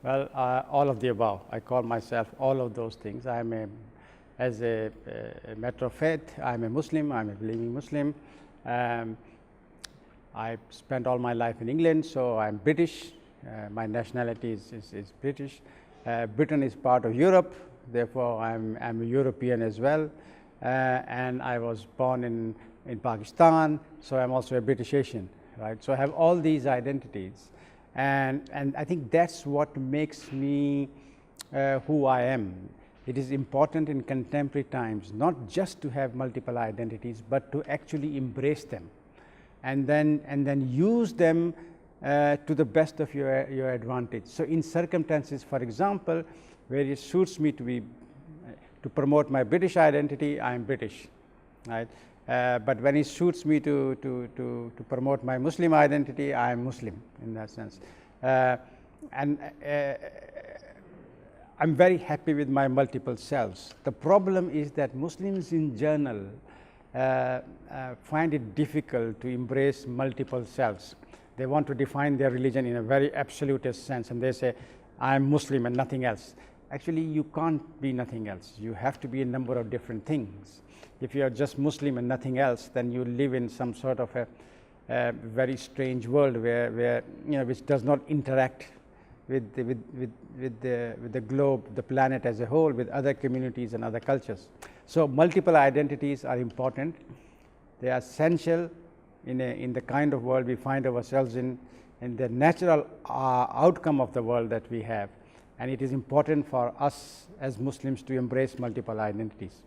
Well, all of the above. I call myself all of those things. As a matter of fact, I'm a Muslim. I'm a believing Muslim. I spent all my life in England, so I'm British. My nationality is British. Britain is part of Europe, therefore I'm a European as well. And I was born in Pakistan, so I'm also a British Asian, right? So I have all these identities. And I think that's what makes me who I am. It is important in contemporary times not just to have multiple identities, but to actually embrace them and then use them to the best of your advantage. So in circumstances, for example, where it suits me to promote my British identity, I am British, right? But when it suits me to promote my Muslim identity, I am Muslim in that sense. And I'm very happy with my multiple selves. The problem is that Muslims in general find it difficult to embrace multiple selves. They want to define their religion in a very absolutist sense, and they say, I am Muslim and nothing else. Actually, you can't be nothing else. You have to be a number of different things. If you are just Muslim and nothing else, then you live in some sort of a very strange world where which does not interact with the globe, the planet as a whole, with other communities and other cultures. So multiple identities are important. They are essential in the kind of world we find ourselves in the natural outcome of the world that we have. And it is important for us as Muslims to embrace multiple identities.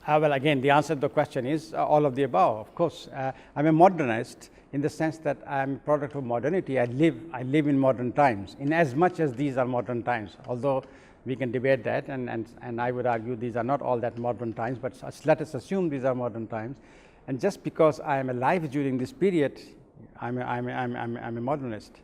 Well, again, the answer to the question is all of the above, of course. I'm a modernist in the sense that I'm a product of modernity. I live in modern times, in as much as these are modern times, although we can debate that, and I would argue these are not all that modern times, but let us assume these are modern times. And just because I am alive during this period, I'm a modernist.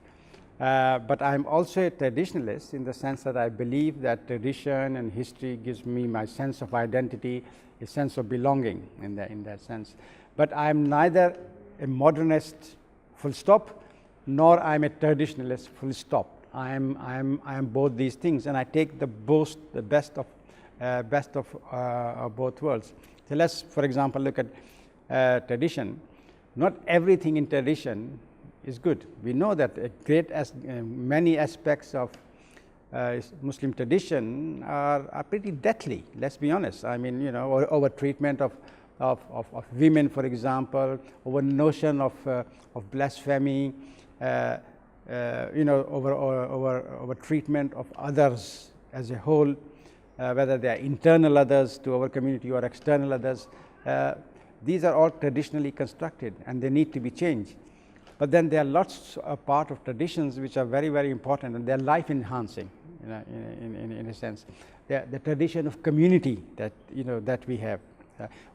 But I'm also a traditionalist in the sense that I believe that tradition and history gives me my sense of identity, a sense of belonging in that sense. But I'm neither a modernist full stop, nor I'm a traditionalist full stop. I am both these things, and I take the best of both worlds. So let's, for example, look at tradition. Not everything in tradition is good. We know that many aspects of Muslim tradition are pretty deadly. Let's be honest. I mean, over treatment of women, for example, over notion of blasphemy, over treatment of others as a whole, whether they are internal others to our community or external others. These are all traditionally constructed, and they need to be changed. But then there are lots of part of traditions which are very, very important, and they are life enhancing, in a sense. The tradition of community that we have,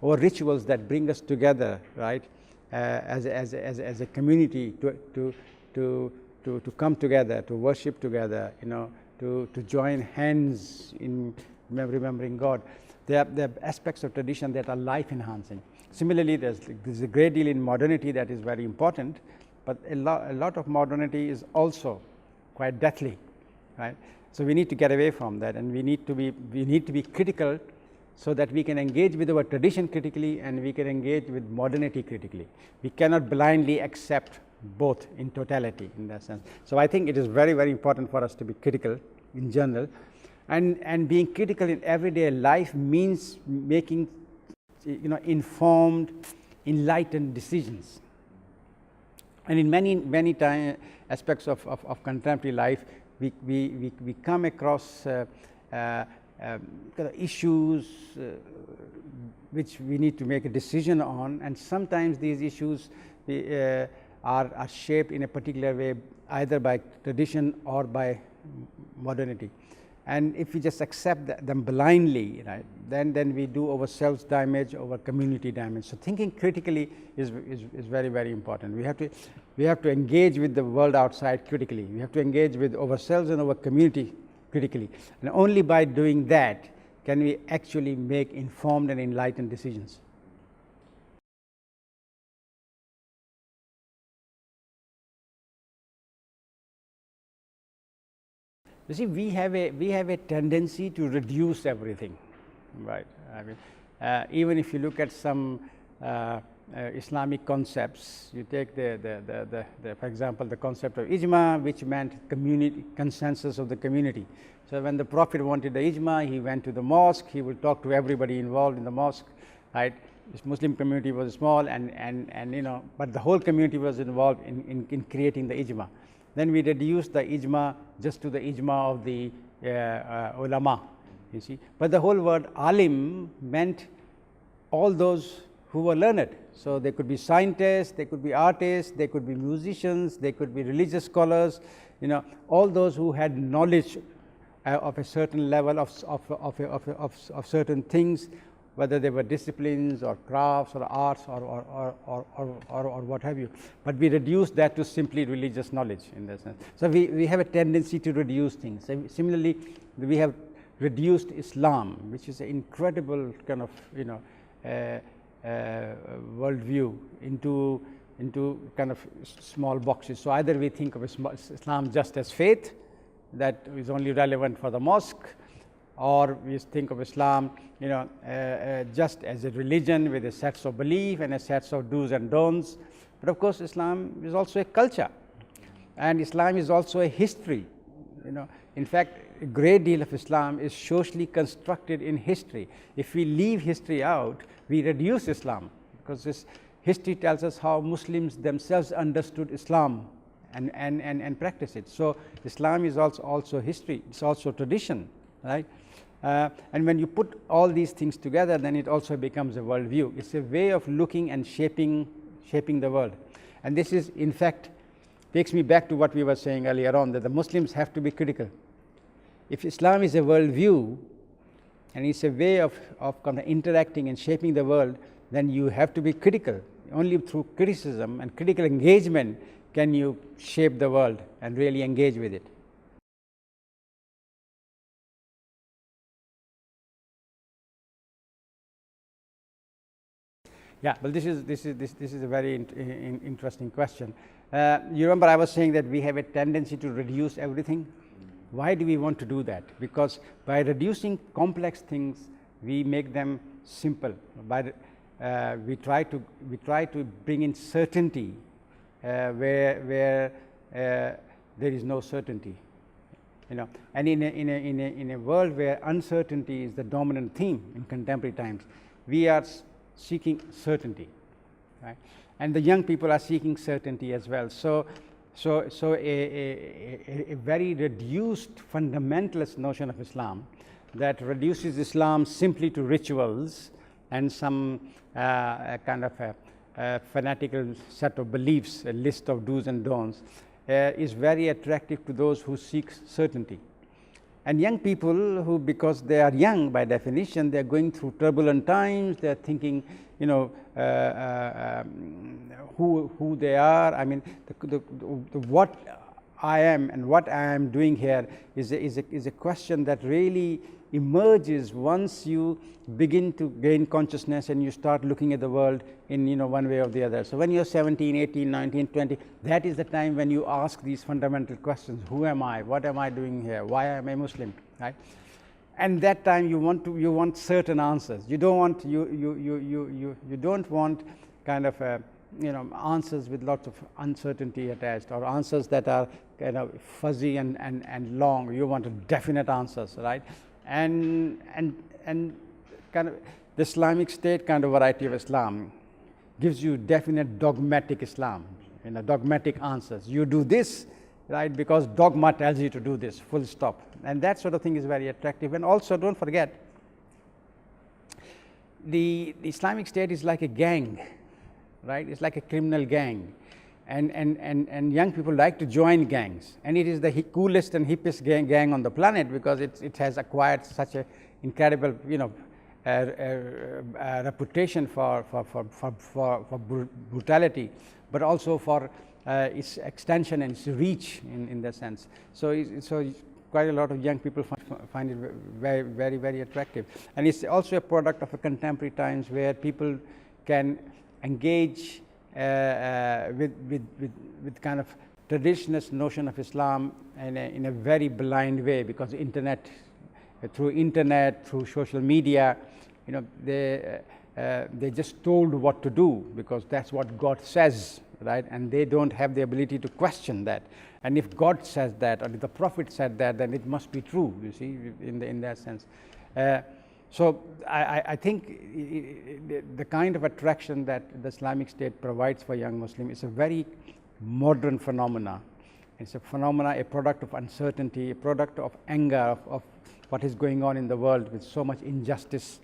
or rituals that bring us together, right, as a community to come together, to worship together, to join hands in remembering God. There are aspects of tradition that are life enhancing. Similarly, there's a great deal in modernity that is very important, but a lot of modernity is also quite deathly, right? So we need to get away from that, and we need to be critical, so that we can engage with our tradition critically and we can engage with modernity critically. We cannot blindly accept both in totality in that sense. So I think it is very, very important for us to be critical in general, and being critical in everyday life means making informed, enlightened decisions. And in many aspects of contemporary life, we come across kind of issues which we need to make a decision on, and sometimes these issues are shaped in a particular way either by tradition or by modernity. And if we just accept them blindly, right, then we do ourselves damage, our community damage. So thinking critically is very, very important. We have to engage with the world outside critically. We have to engage with ourselves and our community critically. And only by doing that can we actually make informed and enlightened decisions. You see, we have a tendency to reduce everything, right? I mean, even if you look at some Islamic concepts, you take for example, the concept of ijma, which meant community consensus of the community. So when the Prophet wanted the ijma, he went to the mosque. He would talk to everybody involved in the mosque, right? This Muslim community was small, and you know, but the whole community was involved in creating the ijma. Then we reduced the ijma just to the ijma of the ulama, you see. But the whole word alim meant all those who were learned. So they could be scientists, they could be artists, they could be musicians, they could be religious scholars, you know, all those who had knowledge of a certain level of certain things, whether they were disciplines or crafts or arts or what have you. But we reduced that to simply religious knowledge in that sense. So we have a tendency to reduce things. Similarly, we have reduced Islam, which is an incredible kind of, you know, worldview into kind of small boxes. So either we think of Islam just as faith that is only relevant for the mosque, or we think of Islam, you know, just as a religion with a sets of belief and a sets of do's and don'ts. But of course, Islam is also a culture, and Islam is also a history. You know, in fact, a great deal of Islam is socially constructed in history. If we leave history out, we reduce Islam, because this history tells us how Muslims themselves understood Islam and practice it. So Islam is also history. It's also tradition, right? And when you put all these things together, then it also becomes a worldview. It's a way of looking and shaping the world. And this is, in fact, takes me back to what we were saying earlier on, that the Muslims have to be critical. If Islam is a worldview and it's a way of kind of interacting and shaping the world, then you have to be critical. Only through criticism and critical engagement can you shape the world and really engage with it. Yeah, well, this is a very interesting question. You remember I was saying that we have a tendency to reduce everything. Why do we want to do that? Because by reducing complex things, we make them simple. We try to bring in certainty where there is no certainty. You know, and in a world where uncertainty is the dominant theme in contemporary times, we are seeking certainty, right? And the young people are seeking certainty as well. So a very reduced fundamentalist notion of Islam that reduces Islam simply to rituals and some kind of a fanatical set of beliefs, a list of do's and don'ts, is very attractive to those who seek certainty. And young people who, because they are young by definition, they are going through turbulent times, they are thinking, you know, who they are. I mean, what I am and what I am doing here is a question that really emerges once you begin to gain consciousness and you start looking at the world in, you know, one way or the other. So when you're 17, 18, 19, 20, that is the time when you ask these fundamental questions. Who am I? What am I doing here? Why am I Muslim? Right? And that time you want certain answers. You don't want you don't want kind of you know, answers with lots of uncertainty attached, or answers that are kind of fuzzy and long. You want definite answers, right? And kind of the Islamic State kind of variety of Islam gives you definite dogmatic Islam, you know, dogmatic answers. You do this right, because dogma tells you to do this, full stop. And that sort of thing is very attractive. And also, don't forget, the Islamic State is like a gang, right? It's like a criminal gang. And young people like to join gangs. And it is the coolest and hippest gang on the planet, because it has acquired such an incredible, reputation for brutality, but also for its extension and its reach in that sense. So quite a lot of young people find it very, very attractive. And it's also a product of a contemporary times where people can engage with kind of traditionalist notion of Islam in a very blind way, because through internet, through social media, they just told what to do because that's what God says, right? And they don't have the ability to question that. And if God says that, or if the Prophet said that, then it must be true, you see, in that sense. So I think the kind of attraction that the Islamic State provides for young Muslims is a very modern phenomena. It's a phenomena, a product of uncertainty, a product of anger, of what is going on in the world with so much injustice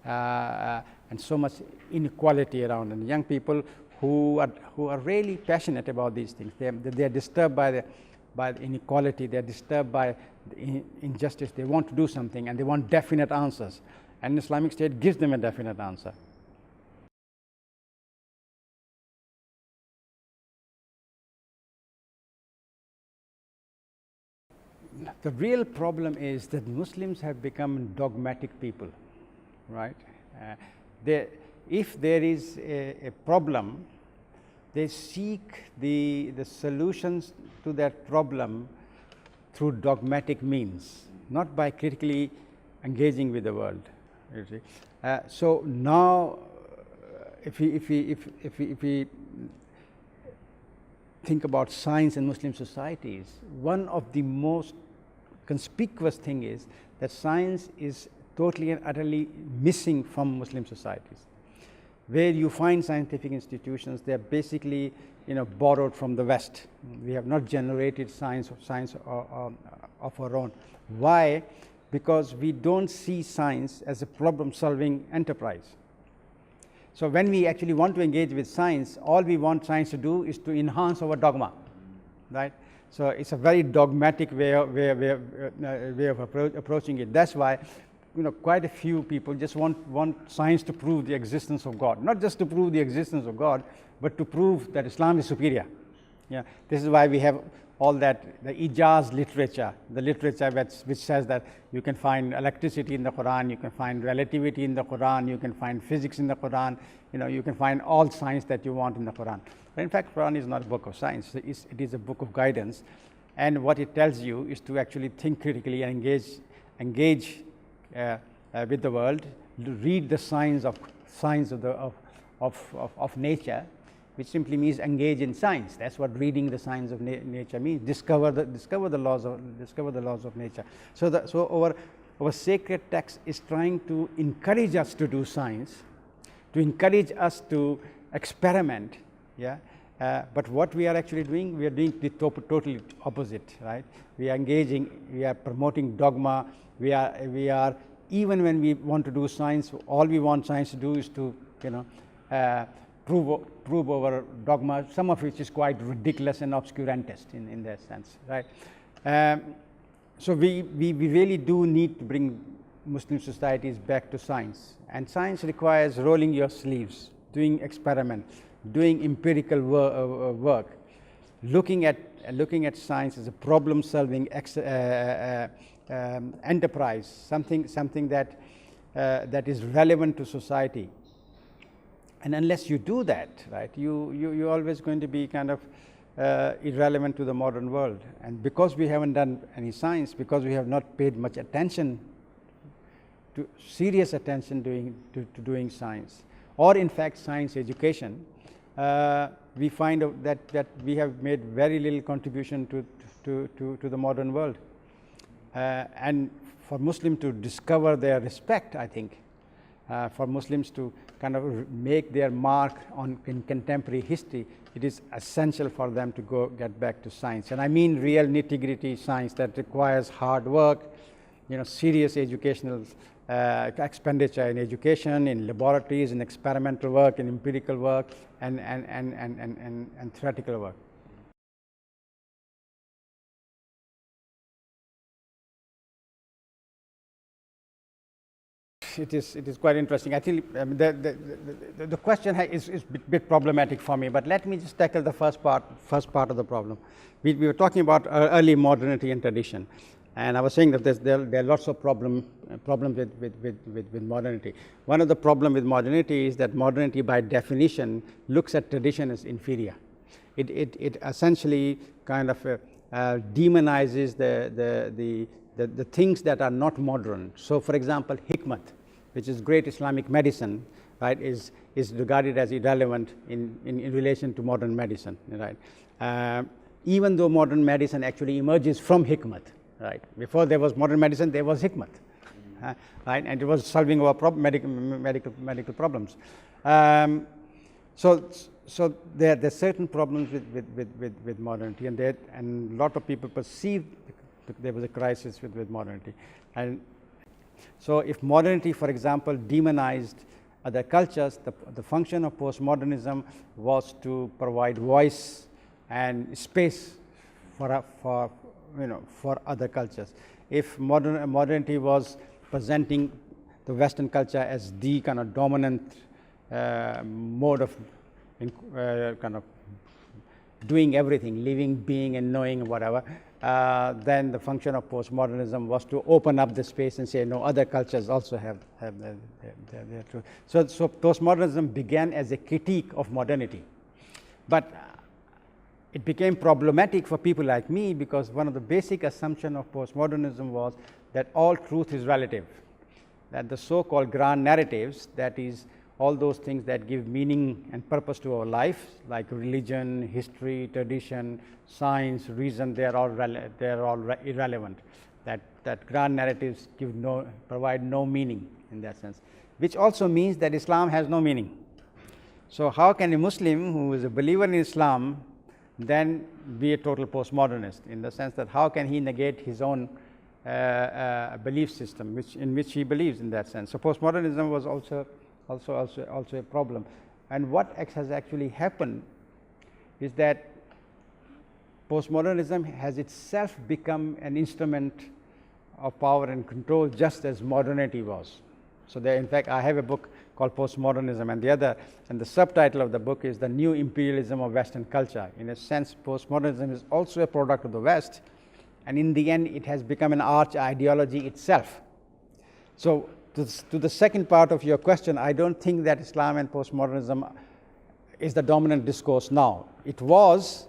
and so much inequality around. And young people who are really passionate about these things, they are disturbed by the inequality, they are disturbed by the injustice. They want to do something and they want definite answers, and the Islamic State gives them a definite answer. The real problem is that Muslims have become dogmatic people, right? If there is a problem, they seek the solutions to that problem through dogmatic means, not by critically engaging with the world. You see, so now, if we think about science in Muslim societies, one of the most conspicuous thing is that science is totally and utterly missing from Muslim societies. Where you find scientific institutions, they are basically borrowed from the West. We have not generated science of our own. Why? Because we don't see science as a problem-solving enterprise. So when we actually want to engage with science, all we want science to do is to enhance our dogma, right? So it's a very dogmatic way of approaching it. That's why quite a few people just want science to prove the existence of God. Not just to prove the existence of God, but to prove that Islam is superior. Yeah, this is why we have all that, the Ijaz literature, the literature which says that you can find electricity in the Quran, you can find relativity in the Quran, you can find physics in the Quran, you can find all science that you want in the Quran. But in fact, Quran is not a book of science, it is a book of guidance. And what it tells you is to actually think critically and engage with the world, read the signs of nature, which simply means engage in science. That's what reading the signs of nature means. Discover the laws of nature. So our sacred text is trying to encourage us to do science, to encourage us to experiment. Yeah. But what we are actually doing, we are doing the totally opposite, right? We are engaging, we are promoting dogma. We are even when we want to do science, all we want science to do is to prove our dogma, some of which is quite ridiculous and obscurantist in that sense, right? So we really do need to bring Muslim societies back to science, and science requires rolling your sleeves, doing experiments, doing empirical work, looking at science as a problem-solving enterprise, something that is relevant to society. And unless you do that, right, you're always going to be kind of irrelevant to the modern world. And because we haven't done any science, because we have not paid much attention, serious attention to doing science, or in fact science education, we find that we have made very little contribution to the modern world. And for Muslims to discover their respect, I think, for Muslims to kind of make their mark in contemporary history, it is essential for them to get back to science. And I mean real nitty-gritty science that requires hard work, serious educational expenditure in education, in laboratories, in experimental work, in empirical work, and theoretical work. It is quite interesting. Actually, the question is a bit problematic for me, but let me just tackle the first part of the problem. We were talking about early modernity and tradition, and I was saying that there are lots of problems with modernity. One of the problems with modernity is that modernity, by definition, looks at tradition as inferior. It essentially kind of demonizes the things that are not modern. So, for example, hikmat, which is great Islamic medicine, right, is regarded as irrelevant in relation to modern medicine, right? Even though modern medicine actually emerges from hikmat, right? Before there was modern medicine, there was hikmat, right? And it was solving our medical problems. So there are certain problems with modernity, and a lot of people perceive there was a crisis with modernity. And so if modernity, for example, demonized other cultures, the function of postmodernism was to provide voice and space for other cultures. If modernity was presenting the Western culture as the kind of dominant mode of kind of doing everything, living, being, and knowing, whatever, then the function of postmodernism was to open up the space and say, no, other cultures also have their truth. So postmodernism began as a critique of modernity, but it became problematic for people like me, because one of the basic assumptions of postmodernism was that all truth is relative, that the so-called grand narratives, that is, all those things that give meaning and purpose to our life, like religion, history, tradition, science, reason, they are all irrelevant. That grand narratives provide no meaning in that sense, which also means that Islam has no meaning. So how can a Muslim who is a believer in Islam then be a total postmodernist, in the sense that how can he negate his own belief system in which he believes in that sense? So postmodernism was also a problem. And what has actually happened is that postmodernism has itself become an instrument of power and control, just as modernity was. So in fact, I have a book called Postmodernism, and the subtitle of the book is The New Imperialism of Western Culture. In a sense, postmodernism is also a product of the West, and in the end it has become an arch ideology itself. So to the second part of your question, I don't think that Islam and postmodernism is the dominant discourse now. It was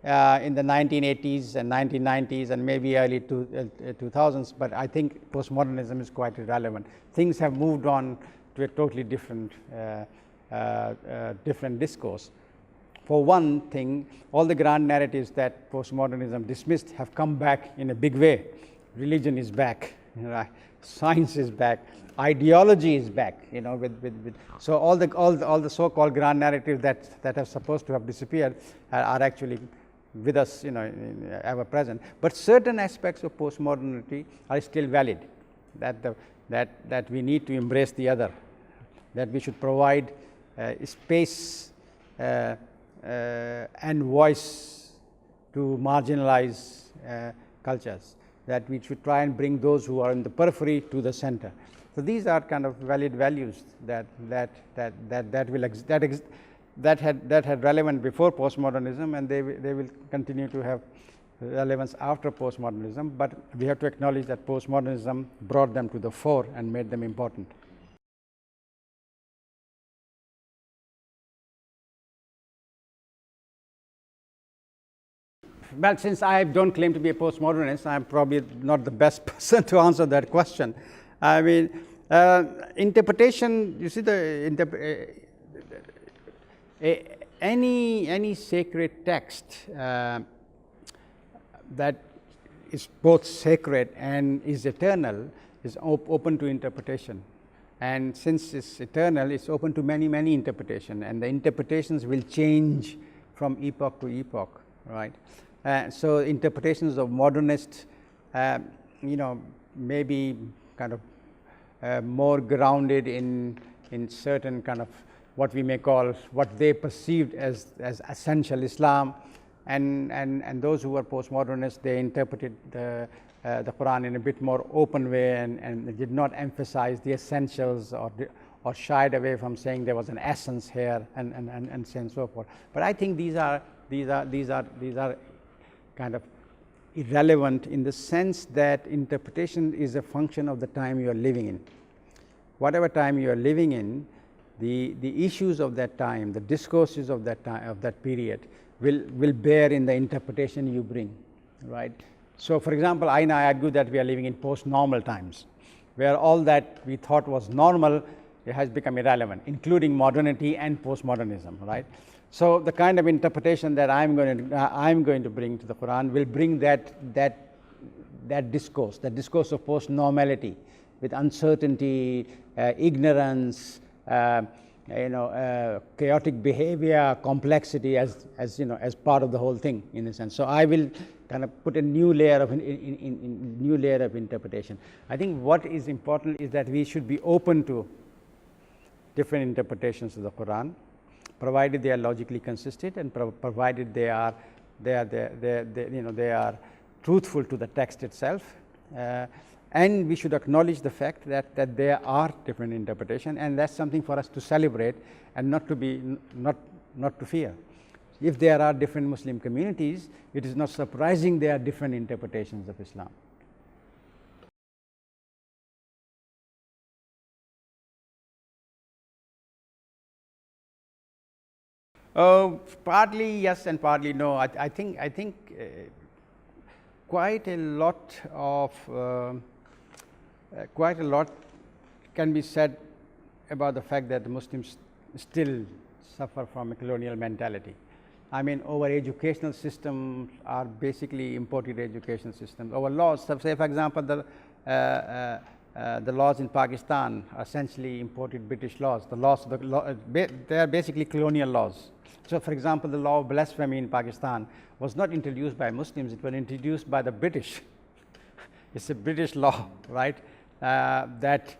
in the 1980s and 1990s and maybe early 2000s, but I think postmodernism is quite irrelevant. Things have moved on to a totally different discourse. For one thing, all the grand narratives that postmodernism dismissed have come back in a big way. Religion is back, right? Science is back, ideology is back, so all the so-called grand narratives that are supposed to have disappeared are actually with us, ever present. But certain aspects of postmodernity are still valid, that we need to embrace the other, that we should provide space and voice to marginalized cultures, that we should try and bring those who are in the periphery to the center. So these are kind of valid values that had relevant before postmodernism, and they will continue to have relevance after postmodernism. But we have to acknowledge that postmodernism brought them to the fore and made them important. Well, since I don't claim to be a postmodernist, I'm probably not the best person to answer that question. I mean, interpretation, you see, any sacred text that is both sacred and is eternal is open to interpretation. and since it's eternal, it's open to many, many interpretations, and the interpretations will change from epoch to epoch, right? So interpretations of modernists, may be kind of more grounded in certain kind of what we may call what they perceived as essential Islam, and those who were postmodernists, they interpreted the Quran in a bit more open way, and did not emphasize the essentials or shied away from saying there was an essence here, and so on and so forth. But I think these are kind of irrelevant in the sense that interpretation is a function of the time you are living in. Whatever time you are living in, the issues of that time, the discourses of that time, of that period, will bear in the interpretation you bring, right? So, for example, I argue that we are living in post-normal times, where all that we thought was normal, it has become irrelevant, including modernity and postmodernism, right? So, the kind of interpretation that I'm going to bring to the Quran will bring that discourse, the discourse of post-normality, with uncertainty, ignorance, chaotic behavior, complexity as part of the whole thing, in a sense. So I will kind of put a new layer of new layer of interpretation. I think what is important is that we should be open to different interpretations of the Quran, provided they are logically consistent and provided they are truthful to the text itself. And we should acknowledge the fact that there are different interpretations, and that's something for us to celebrate and not to fear. If there are different Muslim communities, it is not surprising there are different interpretations of Islam. Partly yes and partly no. I think quite a lot can be said about the fact that the Muslims still suffer from a colonial mentality. I mean, our educational systems are basically imported education systems. Our laws, say for example, the laws in Pakistan are essentially imported British laws. The laws, they are basically colonial laws. So, for example, the law of blasphemy in Pakistan was not introduced by Muslims; it was introduced by the British. It's a British law, right? That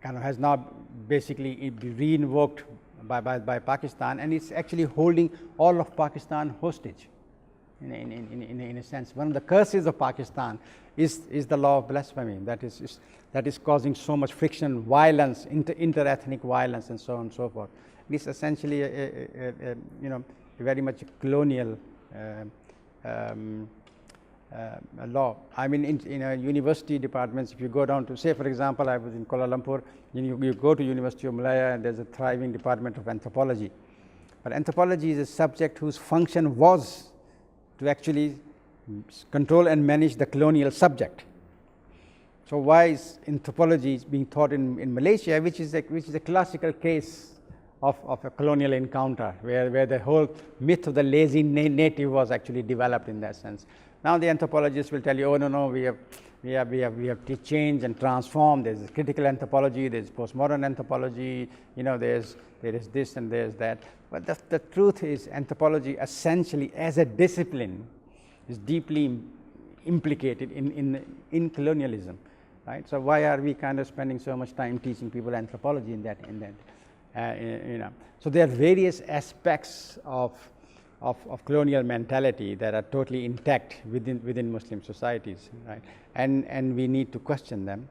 kind of has now basically been re-invoked by Pakistan, and it's actually holding all of Pakistan hostage. In a sense, one of the curses of Pakistan is the law of blasphemy that is causing so much friction, violence, inter-ethnic violence, and so on and so forth. It's essentially a very much colonial law. I mean, in university departments, if you go down to, say for example, I was in Kuala Lumpur, you go to University of Malaya, and there's a thriving department of anthropology. But anthropology is a subject whose function was to actually control and manage the colonial subject. So why is anthropology being taught in Malaysia, which is a classical case of a colonial encounter, where the whole myth of the lazy native was actually developed in that sense. Now the anthropologists will tell you, oh no, we have to change and transform. There's critical anthropology, there's postmodern anthropology, there is this and there's that. But the truth is, anthropology essentially as a discipline is deeply implicated in colonialism, right? So why are we kind of spending so much time teaching people anthropology in that? So there are various aspects of colonial mentality that are totally intact within Muslim societies, right? And we need to question them.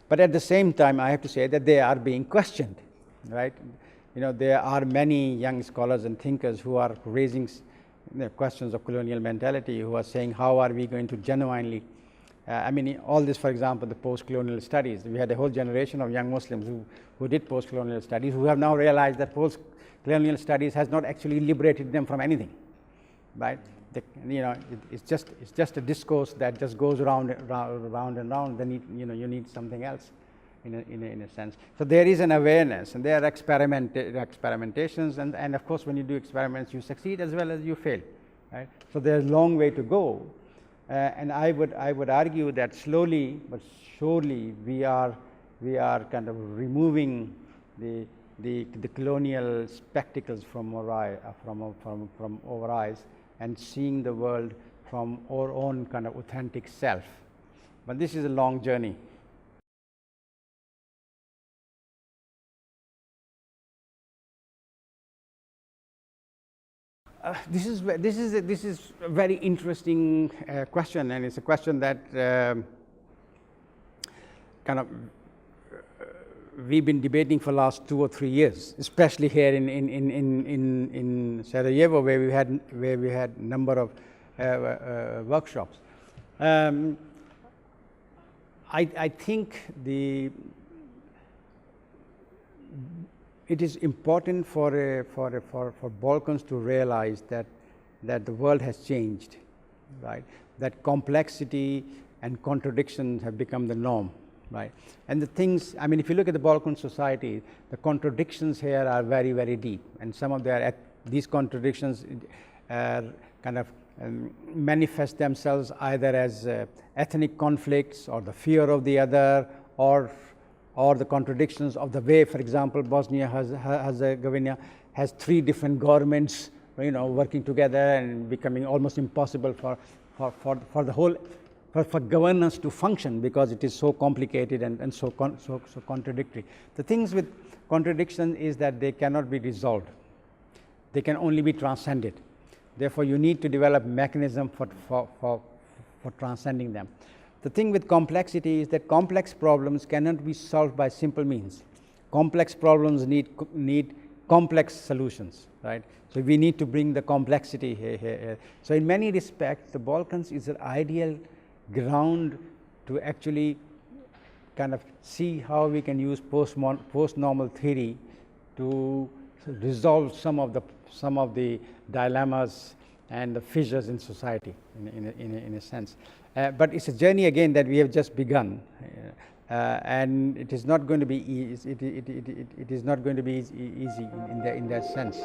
But at the same time, I have to say that they are being questioned, right? There are many young scholars and thinkers who are raising questions of colonial mentality, who are saying, how are we going to genuinely, all this, for example, the post-colonial studies. We had a whole generation of young Muslims who did post-colonial studies, who have now realized that post-colonial studies has not actually liberated them from anything, right? It's just a discourse that just goes round and round. Then you need something else. In a sense. So there is an awareness, and there are experimentations, and of course when you do experiments you succeed as well as you fail, right? So there's a long way to go, And I would argue that slowly but surely we are kind of removing the colonial spectacles from our eyes and seeing the world from our own kind of authentic self. But this is a long journey. This is a very interesting question, and it's a question that kind of we've been debating for the last 2 or 3 years, especially here in Sarajevo, where we had a number of workshops. I think it is important for Balkans to realize that the world has changed, right? That complexity and contradictions have become the norm, right? And the things, I mean, if you look at the Balkan society, the contradictions here are very, very deep, and some of these contradictions kind of manifest themselves either as ethnic conflicts or the fear of the other, or the contradictions of the way, for example, Bosnia-Herzegovina has 3 different governments, working together and becoming almost impossible for the whole for governance to function, because it is so complicated and so contradictory. The things with contradiction is that they cannot be resolved; they can only be transcended. Therefore, you need to develop mechanism for transcending them. The thing with complexity is that complex problems cannot be solved by simple means. Complex problems need complex solutions, right? So we need to bring the complexity here. So in many respects, the Balkans is an ideal ground to actually kind of see how we can use post-normal theory to resolve some of the dilemmas and the fissures in society, in a sense. But it's a journey again that we have just begun, and it is not going to be easy. It is not going to be easy in that sense.